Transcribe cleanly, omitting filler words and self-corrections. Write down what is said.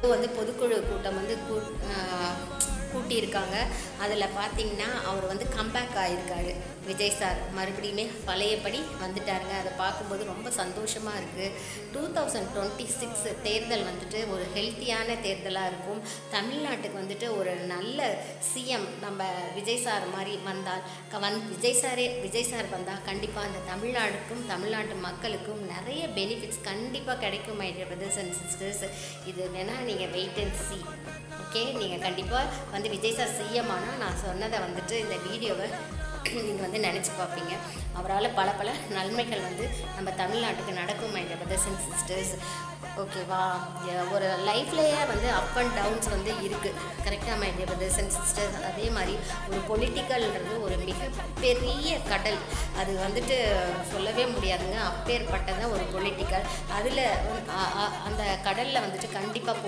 பொதுக்குழு கூட்டம் கூட்டியிருக்காங்க. அதில் பார்த்தீங்கன்னா அவர் கம்பேக் ஆகியிருக்காரு. விஜய் சார் மறுபடியுமே பழையபடி வந்துட்டாருங்க. அதை பார்க்கும்போது ரொம்ப சந்தோஷமாக இருக்குது. 2026 தேர்தல் ஒரு ஹெல்த்தியான தேர்தலாக இருக்கும். தமிழ்நாட்டுக்கு ஒரு நல்ல சிஎம் நம்ம விஜய் சார் மாதிரி வந்தால் விஜய் சார் வந்தால் கண்டிப்பாக அந்த தமிழ்நாடுக்கும் தமிழ்நாட்டு மக்களுக்கும் நிறைய பெனிஃபிட்ஸ் கண்டிப்பாக கிடைக்கும். My dear brothers and sisters, இது வேணால் நீங்கள் வெயிட் அண்ட் சி. ஓகே, நீங்கள் கண்டிப்பாக விஜய் சார் சிஎம் ஆனால் நான் சொன்னதை இந்த வீடியோவை நீங்கள் நினச்சி பார்ப்பீங்க. அவரால் பல நன்மைகள் நம்ம தமிழ்நாட்டுக்கு நடக்கும். மை பிரதர்ஸ் அண்ட் சிஸ்டர்ஸ், ஓகேவா? ஒரு லைஃப்லேயே அப் அண்ட் டவுன்ஸ் இருக்குது. கரெக்டாக மை பிரதர்ஸ் அண்ட் சிஸ்டர்ஸ். அதே மாதிரி ஒரு பொலிட்டிக்கல்ன்றது ஒரு மிகப்பெரிய கடல். அது சொல்லவே முடியாதுங்க. அப்பேற்பட்டதான் ஒரு பொலிட்டிக்கல். அதில் அந்த கடலில் கண்டிப்பாக